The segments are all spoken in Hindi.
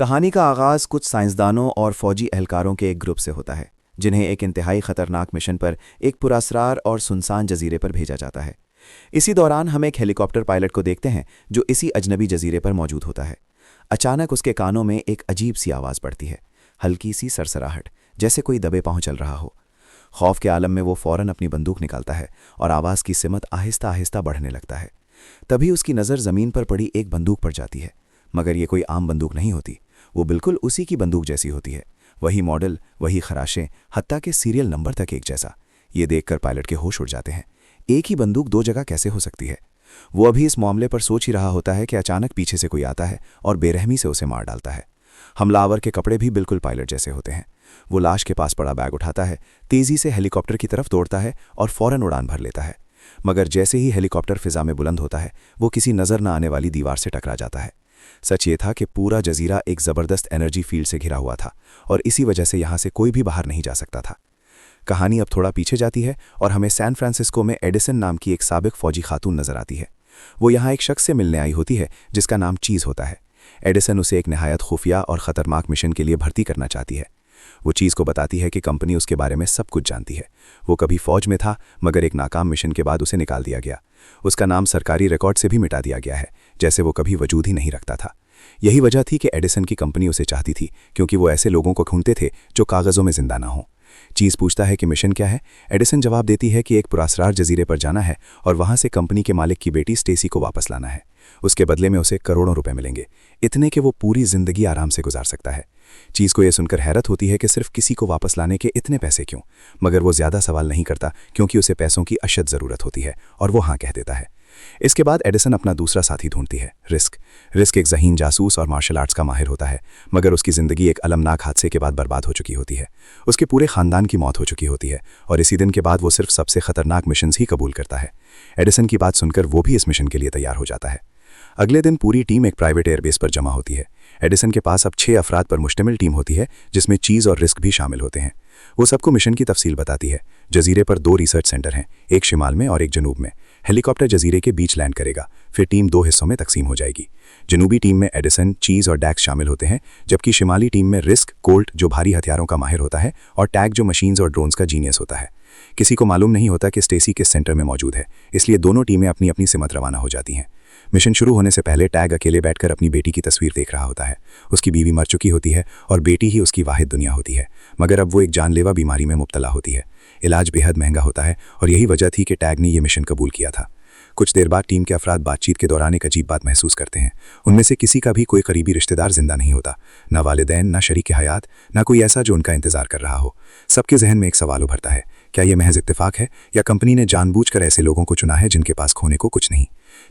कहानी का आगाज़ कुछ साइंसदानों और फौजी एहलकारों के एक ग्रुप से होता है जिन्हें एक इंतहाई खतरनाक मिशन पर एक पुरअसरार और सुनसान जजीरे पर भेजा जाता है। इसी दौरान हम एक हेलीकॉप्टर पायलट को देखते हैं जो इसी अजनबी जजीरे पर मौजूद होता है। अचानक उसके कानों में एक अजीब सी आवाज़ पड़ती है, हल्की सी सरसराहट, जैसे कोई दबे पांव चल रहा हो। खौफ के आलम में वो फौरन अपनी बंदूक निकालता है और आवाज़ की सिमत आहिस्ता आहिस्ता बढ़ने लगता है। तभी उसकी नज़र ज़मीन पर पड़ी एक बंदूक पर जाती है, मगर ये कोई आम बंदूक नहीं होती। वो बिल्कुल उसी की बंदूक जैसी होती है, वही मॉडल, वही खराशें, हत्ता के सीरियल नंबर तक एक जैसा। ये देखकर पायलट के होश उड़ जाते हैं। एक ही बंदूक दो जगह कैसे हो सकती है? वो अभी इस मामले पर सोच ही रहा होता है कि अचानक पीछे से कोई आता है और बेरहमी से उसे मार डालता है। हमलावर के कपड़े भी बिल्कुल पायलट जैसे होते हैं। वो लाश के पास पड़ा बैग उठाता है, तेजी से हेलीकॉप्टर की तरफ दौड़ता है और फौरन उड़ान भर लेता है। मगर जैसे ही हेलीकॉप्टर फिजा में बुलंद होता है, वो किसी नजर न आने वाली दीवार से टकरा जाता है। सच ये था कि पूरा जजीरा एक जबरदस्त एनर्जी फील्ड से घिरा हुआ था और इसी वजह से यहां से कोई भी बाहर नहीं जा सकता था। कहानी अब थोड़ा पीछे जाती है और हमें सैन फ्रांसिस्को में एडिसन नाम की एक साबिक फौजी खातून नजर आती है। वो यहाँ एक शख्स से मिलने आई होती है जिसका नाम चीज़ होता है। एडिसन उसे एक नहायत खुफिया और ख़तरनाक मिशन के लिए भर्ती करना चाहती है। वो चीज़ को बताती है कि कंपनी उसके बारे में सब कुछ जानती है। वो कभी फौज में था, मगर एक नाकाम मिशन के बाद उसे निकाल दिया गया। उसका नाम सरकारी रिकॉर्ड से भी मिटा दिया गया है, जैसे वो कभी वजूद ही नहीं रखता था। यही वजह थी कि एडिसन की कंपनी उसे चाहती थी, क्योंकि वो ऐसे लोगों को ढूंढते थे जो कागज़ों में जिंदा ना हों। चीज़ पूछता है कि मिशन क्या है। एडिसन जवाब देती है कि एक पुरअसरार जजीरे पर जाना है और वहां से कंपनी के मालिक की बेटी स्टेसी को वापस लाना है। उसके बदले में उसे करोड़ों रुपए मिलेंगे, इतने कि वो पूरी जिंदगी आराम से गुजार सकता है। चीज़ को यह सुनकर हैरत होती है कि सिर्फ किसी को वापस लाने के इतने पैसे क्यों, मगर वो ज़्यादा सवाल नहीं करता क्योंकि उसे पैसों की अशद ज़रूरत होती है और वो हाँ कह देता है। इसके बाद एडिसन अपना दूसरा साथी ढूंढती है, रिस्क। रिस्क एक ज़हीन जासूस और मार्शल आर्ट्स का माहिर होता है, मगर उसकी ज़िंदगी एक अलमनाक हादसे के बाद बर्बाद हो चुकी होती है। उसके पूरे ख़ानदान की मौत हो चुकी होती है और इसी दिन के बाद वो सिर्फ सबसे ख़तरनाक मिशंस ही कबूल करता है। एडिसन की बात सुनकर वो भी इस मिशन के लिए तैयार हो जाता है। अगले दिन पूरी टीम एक प्राइवेट एयरबेस पर जमा होती है। एडिसन के पास अब 6 अफराद पर मुश्तमिल टीम होती है, जिसमें चीज़ और रिस्क भी शामिल होते हैं। वो सबको मिशन की तफसील बताती है। जजीरे पर 2 रिसर्च सेंटर हैं, एक शिमाल में और एक जनूब में। हेलीकॉप्टर जजीरे के बीच लैंड करेगा, फिर टीम 2 हिस्सों में तकसीम हो जाएगी। जनूबी टीम में एडिसन, चीज़ और डैक्स शामिल होते हैं, जबकि शिमाली टीम में रिस्क, कोल्ट जो भारी हथियारों का माहिर होता है और टैग जो मशीन्स और ड्रोन्स का जीनियस होता है। किसी को मालूम नहीं होता कि स्टेसी किस सेंटर में मौजूद है, इसलिए दोनों टीमें अपनी अपनी सिमत रवाना हो जाती हैं। मिशन शुरू होने से पहले टैग अकेले बैठकर अपनी बेटी की तस्वीर देख रहा होता है। उसकी बीवी मर चुकी होती है और बेटी ही उसकी वाहिद दुनिया होती है, मगर अब वो एक जानलेवा बीमारी में मुब्तला होती है। इलाज बेहद महंगा होता है और यही वजह थी कि टैग ने यह मिशन कबूल किया था। कुछ देर बाद टीम के अफराद बातचीत के दौरान एक अजीब बात महसूस करते हैं। उनमें से किसी का भी कोई करीबी रिश्तेदार जिंदा नहीं होता, ना वालिदैन, ना शरीक हयात, ना कोई ऐसा जो उनका इंतजार कर रहा हो। सबके जहन में एक सवाल उभरता है, क्या यह महज इत्तेफाक है या कंपनी ने जानबूझकर ऐसे लोगों को चुना है जिनके पास खोने को कुछ नहीं।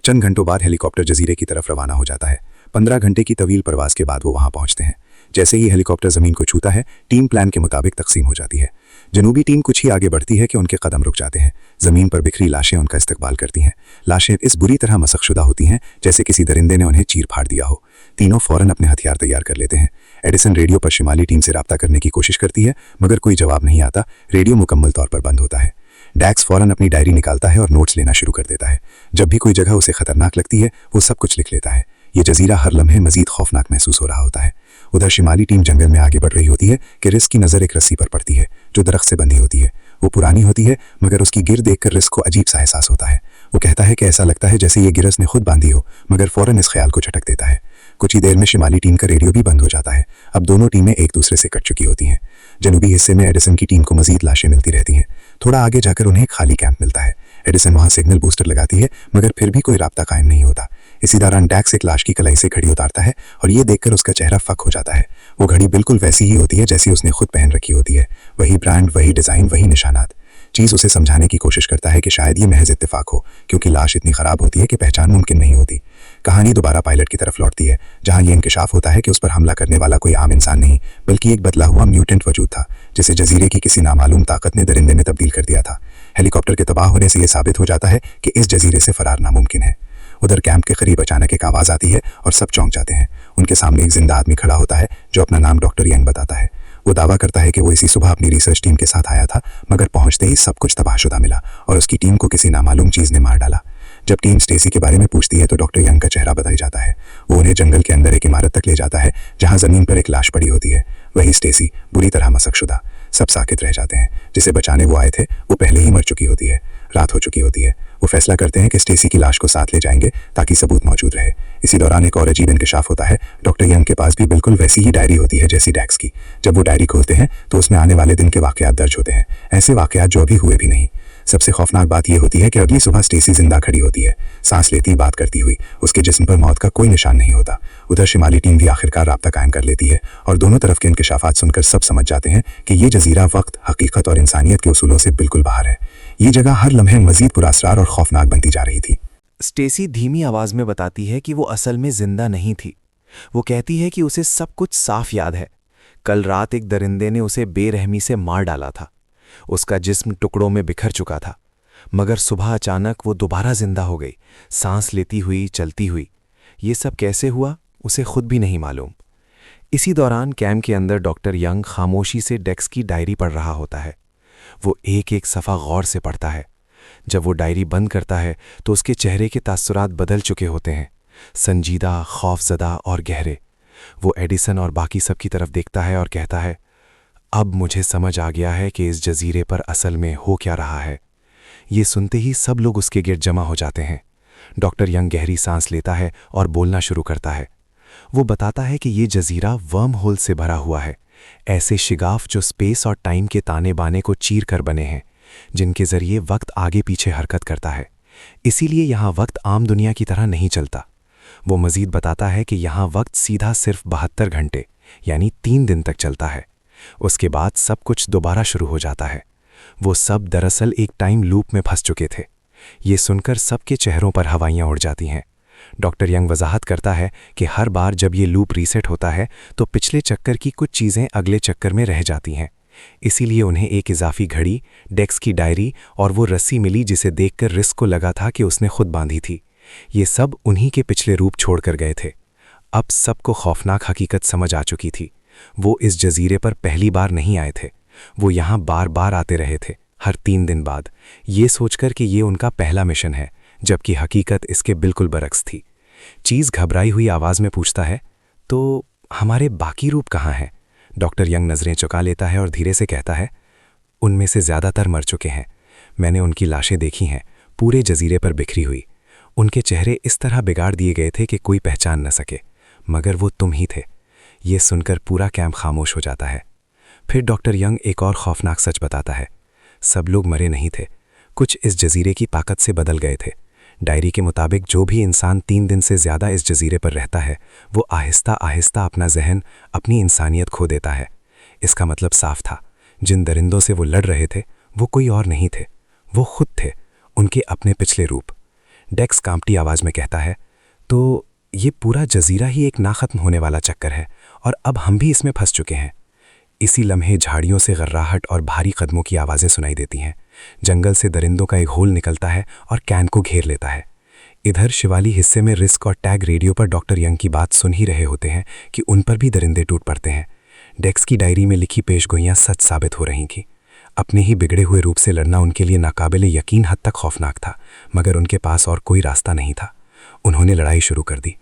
चंद घंटों बाद हेलीकॉप्टर जजीरे की तरफ रवाना हो जाता है। 15 घंटे की तवील प्रवास के बाद वो वहां पहुंचते हैं। जैसे ही हेलीकॉप्टर जमीन को छूता है, टीम प्लान के मुताबिक तकसीम हो जाती है। जनूबी टीम कुछ ही आगे बढ़ती है कि उनके कदम रुक जाते हैं। जमीन पर बिखरी लाशें उनका इस्तकबाल करती हैं। लाशें इस बुरी तरह मसखशुदा होती हैं जैसे किसी दरिंदे ने उन्हें चीर फाड़ दिया हो। तीनों फौरन अपने हथियार तैयार कर लेते हैं। एडिसन रेडियो पर शिमाली टीम से राब्ता करने की कोशिश करती है, मगर कोई जवाब नहीं आता। रेडियो मुकम्मल तौर पर बंद होता है। डैक्स फौरन अपनी डायरी निकालता है और नोट्स लेना शुरू कर देता है। जब भी कोई जगह उसे खतरनाक लगती है, वो सब कुछ लिख लेता है। ये जजीरा हर लम्हे मजीद खौफनाक महसूस हो रहा होता है। उधर शिमाली टीम जंगल में आगे बढ़ रही होती है कि रिस्क की नज़र एक रस्सी पर पड़ती है जो दरख्त से बंधी होती है। वो पुरानी होती है, मगर उसकी गिर देखकर रिस्क को अजीब सा एहसास होता है। वो कहता है कि ऐसा लगता है जैसे ये गिरस ने खुद बांधी हो, मगर फौरन इस ख्याल को झटक देता है। कुछ ही देर में शिमाली टीम का रेडियो भी बंद हो जाता है। अब दोनों टीमें एक दूसरे से कट चुकी होती हैं। जनूबी हिस्से में एडिसन की टीम को मजीद लाशें मिलती रहती हैं। थोड़ा आगे जाकर उन्हें एक खाली कैंप मिलता है। एडिसन वहां सिग्नल बूस्टर लगाती है, मगर फिर भी कोई राब्ता कायम नहीं होता। इसी दौरान डैक्स एक लाश की कलाई से घड़ी उतारता है और ये देखकर उसका चेहरा फक हो जाता है। वो घड़ी बिल्कुल वैसी ही होती है जैसी उसने खुद पहन रखी होती है। वही ब्रांड, वही डिज़ाइन, वही निशानात। चीज़ उसे समझाने की कोशिश करता है कि शायद ये महज इत्तेफाक हो, क्योंकि लाश इतनी ख़राब होती है कि पहचान मुमकिन नहीं होती। कहानी दोबारा पायलट की तरफ लौटती है, जहां ये इंकशाफ होता है कि उस पर हमला करने वाला कोई आम इंसान नहीं, बल्कि एक बदला हुआ म्यूटेंट वजूद था, जिसे जजीरे की किसी नामालूम ताकत ने दरिंदे में तब्दील कर दिया था। हेलीकॉप्टर के तबाह होने से यह साबित हो जाता है कि इस जजीरे से फरार नामुमकिन है। उधर कैंप के करीब अचानक एक आवाज़ आती है और सब चौंक जाते हैं। उनके सामने एक जिंदा आदमी खड़ा होता है जो अपना नाम डॉक्टर यंग बताता है। वो दावा करता है कि वो इसी सुबह अपनी रिसर्च टीम के साथ आया था, मगर पहुंचते ही सब कुछ तबाहशुदा मिला और उसकी टीम को किसी नामालूम चीज़ ने मार डाला। जब टीम स्टेसी के बारे में पूछती है तो डॉक्टर यंग का चेहरा बदल जाता है। वो उन्हें जंगल के अंदर एक इमारत तक ले जाता है जहां जमीन पर एक लाश पड़ी होती है। वही स्टेसी, बुरी तरह मशकशुदा। सब साकित रह जाते हैं। जिसे बचाने वो आए थे वो पहले ही मर चुकी होती है। रात हो चुकी होती है। वो फैसला करते हैं कि स्टेसी की लाश को साथ ले जाएंगे ताकि सबूत मौजूद रहे। इसी दौरान एक और अजीब इंकशाफ होता है। डॉक्टर यंग के पास भी बिल्कुल वैसी ही डायरी होती है जैसी डेक्स की। जब वो डायरी खोलते हैं तो उसमें आने वाले दिन के वाकयात दर्ज होते हैं, ऐसे वाकयात जो अभी हुए भी नहीं। सबसे खौफनाक बात यह होती है कि अगली सुबह स्टेसी जिंदा खड़ी होती है, सांस लेती, बात करती हुई। उसके जिस्म पर मौत का कोई निशान नहीं होता। उधर शिमाली टीम भी आखिरकार राब्ता कायम कर लेती है और दोनों तरफ के इंकशाफात सुनकर सब समझ जाते हैं कि ये जजीरा वक्त, हकीकत और इंसानियत के उसूलों से बिल्कुल बाहर है। ये जगह हर लम्हे मजीद पुरअसरार और खौफनाक बनती जा रही थी। स्टेसी धीमी आवाज में बताती है कि वो असल में जिंदा नहीं थी। वो कहती है कि उसे सब कुछ साफ याद है। कल रात एक दरिंदे ने उसे बेरहमी से मार डाला था। उसका जिस्म टुकड़ों में बिखर चुका था, मगर सुबह अचानक वो दोबारा जिंदा हो गई, सांस लेती हुई, चलती हुई। ये सब कैसे हुआ उसे खुद भी नहीं मालूम। इसी दौरान कैम्प के अंदर डॉक्टर यंग खामोशी से डेक्स की डायरी पढ़ रहा होता है। वो एक एक सफ़ा गौर से पढ़ता है। जब वो डायरी बंद करता है तो उसके चेहरे के तासुरात बदल चुके होते हैं, संजीदा, खौफजदा और गहरे। वो एडिसन और बाकी सब की तरफ देखता है और कहता है, अब मुझे समझ आ गया है कि इस जजीरे पर असल में हो क्या रहा है। ये सुनते ही सब लोग उसके गिर्द जमा हो जाते हैं। डॉक्टर यंग गहरी सांस लेता है और बोलना शुरू करता है। वो बताता है कि ये जजीरा वर्म होल से भरा हुआ है, ऐसे शिगाफ जो स्पेस और टाइम के ताने बाने को चीर कर बने हैं, जिनके जरिए वक्त आगे पीछे हरकत करता है। इसीलिए यहाँ वक्त आम दुनिया की तरह नहीं चलता। वो मजीद बताता है कि यहाँ वक्त सीधा सिर्फ 72 घंटे यानी 3 दिन तक चलता है। उसके बाद सब कुछ दोबारा शुरू हो जाता है। वो सब दरअसल एक टाइम लूप में फंस चुके थे। ये सुनकर सबके चेहरों पर हवाइयाँ उड़ जाती हैं। डॉक्टर यंग वजाहत करता है कि हर बार जब ये लूप रीसेट होता है तो पिछले चक्कर की कुछ चीज़ें अगले चक्कर में रह जाती हैं। इसीलिए उन्हें एक इजाफी घड़ी, डेक्स की डायरी और वो रस्सी मिली जिसे देखकर रिस्क को लगा था कि उसने खुद बांधी थी। ये सब उन्हीं के पिछले रूप छोड़कर गए थे। अब सबको खौफनाक हकीकत समझ आ चुकी थी। वो इस जजीरे पर पहली बार नहीं आए थे। वो यहाँ बार बार आते रहे थे, हर 3 दिन बाद, ये सोचकर कि ये उनका पहला मिशन है, जबकि हकीकत इसके बिल्कुल बरक्स थी। चीज़ घबराई हुई आवाज़ में पूछता है, तो हमारे बाकी रूप कहाँ हैं? डॉक्टर यंग नज़रें चुका लेता है और धीरे से कहता है, उनमें से ज़्यादातर मर चुके हैं। मैंने उनकी लाशें देखी हैं, पूरे जजीरे पर बिखरी हुई। उनके चेहरे इस तरह बिगाड़ दिए गए थे कि कोई पहचान न सके, मगर वो तुम ही थे। ये सुनकर पूरा कैंप खामोश हो जाता है। फिर डॉक्टर यंग एक और खौफनाक सच बताता है। सब लोग मरे नहीं थे, कुछ इस जजीरे की ताकत से बदल गए थे। डायरी के मुताबिक जो भी इंसान 3 दिन से ज़्यादा इस जजीरे पर रहता है वो आहिस्ता आहिस्ता अपना जहन, अपनी इंसानियत खो देता है। इसका मतलब साफ था, जिन दरिंदों से वो लड़ रहे थे वो कोई और नहीं थे, वो खुद थे, उनके अपने पिछले रूप। डेक्स कांपती आवाज़ में कहता है, तो ये पूरा जजीरा ही एक ना ख़त्म होने वाला चक्कर है और अब हम भी इसमें फंस चुके हैं। इसी लम्हे झाड़ियों से गर्राहट और भारी कदमों की आवाज़ें सुनाई देती हैं। जंगल से दरिंदों का एक होल निकलता है और कैन को घेर लेता है। इधर शिवाली हिस्से में रिस्क और टैग रेडियो पर डॉक्टर यंग की बात सुन ही रहे होते हैं कि उन पर भी दरिंदे टूट पड़ते हैं। डेक्स की डायरी में लिखी पेशगोइयाँ सच साबित हो रही थीं। अपने ही बिगड़े हुए रूप से लड़ना उनके लिए नाकाबिले यकीन हद तक खौफनाक था, मगर उनके पास और कोई रास्ता नहीं था। उन्होंने लड़ाई शुरू कर दी।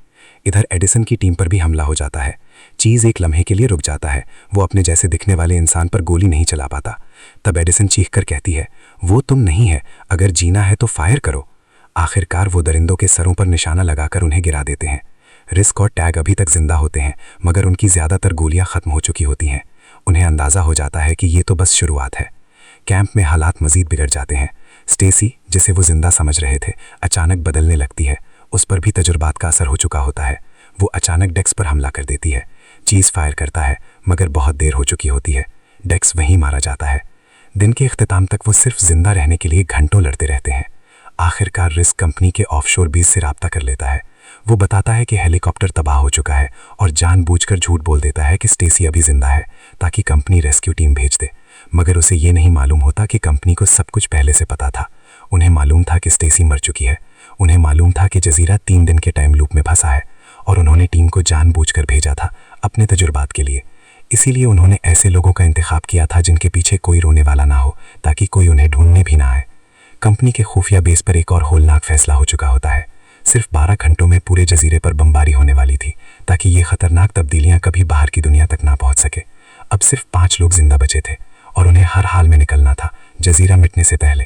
इधर एडिसन की टीम पर भी हमला हो जाता है। चीज़ एक लम्हे के लिए रुक जाता है। वो अपने जैसे दिखने वाले इंसान पर गोली नहीं चला पाता। तब एडिसन चीखकर कहती है, वो तुम नहीं है, अगर जीना है तो फायर करो। आखिरकार वो दरिंदों के सरों पर निशाना लगाकर उन्हें गिरा देते हैं। रिस्क और टैग अभी तक जिंदा होते हैं, मगर उनकी ज़्यादातर गोलियां ख़त्म हो चुकी होती हैं। उन्हें अंदाज़ा हो जाता है कि ये तो बस शुरुआत है। कैंप में हालात मज़ीद बिगड़ जाते हैं। स्टेसी, जिसे वो जिंदा समझ रहे थे, अचानक बदलने लगती है। उस पर भी तजुर्बात का असर हो चुका होता है। वो अचानक डेक्स पर हमला कर देती है। चीज़ फायर करता है, मगर बहुत देर हो चुकी होती है। डेक्स वहीं मारा जाता है। दिन के इख्तिताम तक वो सिर्फ जिंदा रहने के लिए घंटों लड़ते रहते हैं। आखिरकार रिस्क कंपनी के ऑफशोर बेस से राब्ता कर लेता है। वो बताता है कि हेलीकॉप्टर तबाह हो चुका है और जानबूझकर झूठ बोल देता है कि स्टेसी अभी जिंदा है ताकि कंपनी रेस्क्यू टीम भेज दे। मगर उसे ये नहीं मालूम होता कि कंपनी को सब कुछ पहले से पता था। उन्हें मालूम था कि स्टेसी मर चुकी है। उन्हें मालूम था कि जजीरा 3 दिन के टाइम लूप में फंसा है और उन्होंने टीम को जानबूझकर भेजा था अपने तजुर्बात के लिए। इसीलिए उन्होंने ऐसे लोगों का इंतखाब किया था जिनके पीछे कोई रोने वाला ना हो, ताकि कोई उन्हें ढूंढने भी ना आए। कंपनी के खुफिया बेस पर एक और होलनाक फैसला हो चुका होता है। सिर्फ 12 घंटों में पूरे जजीरे पर बमबारी होने वाली थी ताकि ये खतरनाक तब्दीलियां कभी बाहर की दुनिया तक ना पहुंच सके। अब सिर्फ 5 लोग जिंदा बचे थे और उन्हें हर हाल में निकलना था, जजीरा मिटने से पहले।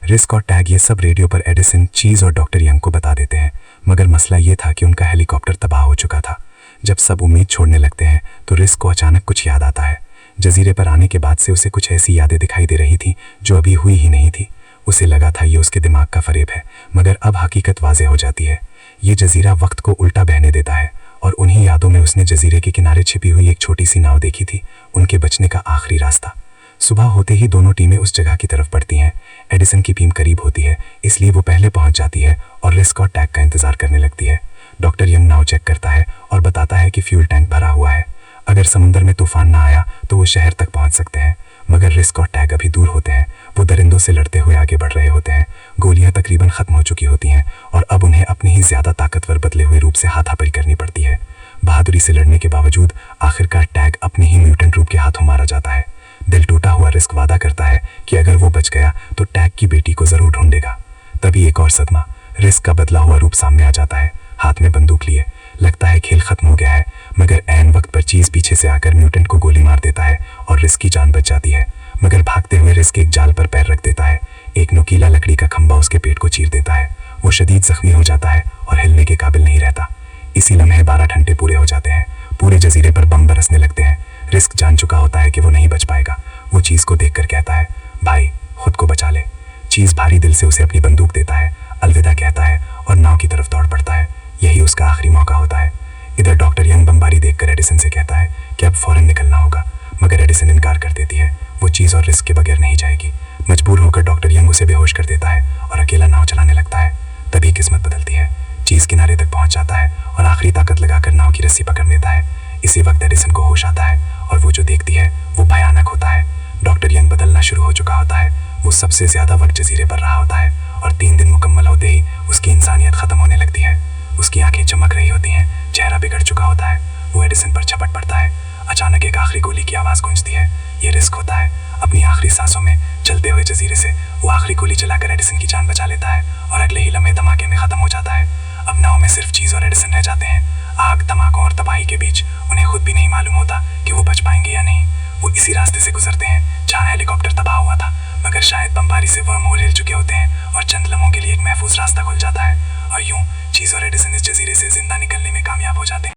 रिस्क और टैग ये सब रेडियो पर एडिसन, चीज और डॉक्टर यंग को बता देते हैं, मगर मसला ये था कि उनका हेलीकॉप्टर तबाह हो चुका था। जब सब उम्मीद छोड़ने लगते हैं तो रिस्क को अचानक कुछ याद आता है। जजीरे पर आने के बाद से उसे कुछ ऐसी यादें दिखाई दे रही थी जो अभी हुई ही नहीं थी। उसे लगा था ये उसके दिमाग का फरेब है, मगर अब हकीकत वाज़ेह हो जाती है। ये जजीरा वक्त को उल्टा बहने देता है और उन्हीं यादों में उसने जजीरे के किनारे छिपी हुई एक छोटी सी नाव देखी थी, उनके बचने का आखिरी रास्ता। सुबह होते ही दोनों टीमें उस जगह की तरफ बढ़ती हैं। एडिसन की टीम करीब होती है, इसलिए वो पहले पहुंच जाती है और रिस्क और टैग का इंतजार करने लगती है। डॉक्टर यंग नाव चेक करता है और बताता है कि फ्यूल टैंक भरा हुआ है। अगर समुद्र में तूफान ना आया तो वो शहर तक पहुंच सकते हैं, मगर रिस्क और टैग अभी दूर होते हैं। वो दरिंदों से लड़ते हुए आगे बढ़ रहे होते हैं। गोलियां तकरीबन खत्म हो चुकी होती हैं और अब उन्हें अपनी ही ज्यादा ताकतवर बदले हुए रूप से हाथापाई करनी पड़ती है। बहादुरी से लड़ने के बावजूद आखिरकार टैग अपने ही म्यूटेंट रूप के हाथों मारा जाता है। दिल टूटा हुआ रिस्क वादा करता है कि अगर वो बच गया तो टैग की बेटी को जरूर ढूंढेगा। तभी एक और सदमा, रिस्क का बदला हुआ रूप सामने आ जाता है, हाथ में बंदूक लिए। लगता है खेल खत्म हो गया है, मगर ऐन वक्त पर चीज पीछे से आकर म्यूटेंट को गोली मार देता है और रिस्क की जान बच जाती है। मगर भागते हुए रिस्क एक जाल पर पैर रख देता है। एक नुकीला लकड़ी का खंभा उसके पेट को चीर देता है। वो शदीद जख्मी हो जाता है और हिलने के काबिल नहीं रहता। इसी लम्हे 12 घंटे पूरे हो जाते हैं। पूरे जजीरे पर बम बरसने लगते हैं। रिस्क जान चुका होता है कि वो नहीं बच पाएगा। वो चीज को देखकर कहता है, भाई खुद को बचा ले। चीज भारी दिल से उसे अपनी बंदूक देता है, अलविदा कहता है और नाव की तरफ दौड़ पड़ता है। यही उसका आखिरी मौका होता है। इधर डॉक्टर यंग बमबारी देखकर एडिसन से कहता है कि अब फौरन निकलना होगा, मगर एडिसन इनकार कर देती है। वो चीज और रिस्क के बगैर नहीं जाएगी। मजबूर होकर डॉक्टर यंग उसे बेहोश कर देता है और अकेला नाव चलाने लगता है। तभी किस्मत बदलती है। चीज किनारे तक पहुंच जाता है और आखिरी ताकत लगाकर नाव की रस्सी पकड़ लेता है। इसी वक्त एडिसन को होश आता है और वो जो देखती है वो भयानक होता है। डॉक्टर यंग बदलना शुरू हो चुका होता है। वो सबसे ज्यादा वक्त जजीरे पर रहा होता है और 3 दिन मुकम्मल होते ही उसकी इंसानियत खत्म होने लगती है। उसकी आंखें चमक रही होती हैं, चेहरा बिगड़ चुका होता है। वो एडिसन पर झपट पड़ता है। अचानक एक आखिरी गोली की आवाज गूंजती है। ये रिस्क होता है। अपनी आखिरी सांसों में चलते हुए जजीरे से वो आखिरी गोली चलाकर एडिसन की जान बचा लेता है और अगले ही लम्हे धमाके में खत्म हो जाता है। अब नाव में सिर्फ चीज और एडिसन रह जाते हैं। आग, धमाकों और तबाही के बीच उन्हें खुद भी नहीं मालूम होता कि वो बच पाएंगे या नहीं। वो इसी रास्ते से गुजरते हैं जहाँ हेलीकॉप्टर तबाह हुआ था, मगर शायद बमबारी से वर्म होल हिल चुके होते हैं और चंद लम्हों के लिए एक महफूज रास्ता खुल जाता है और यूं चीज और एडिसन इस जजीरे से जिंदा निकलने में कामयाब हो जाते हैं।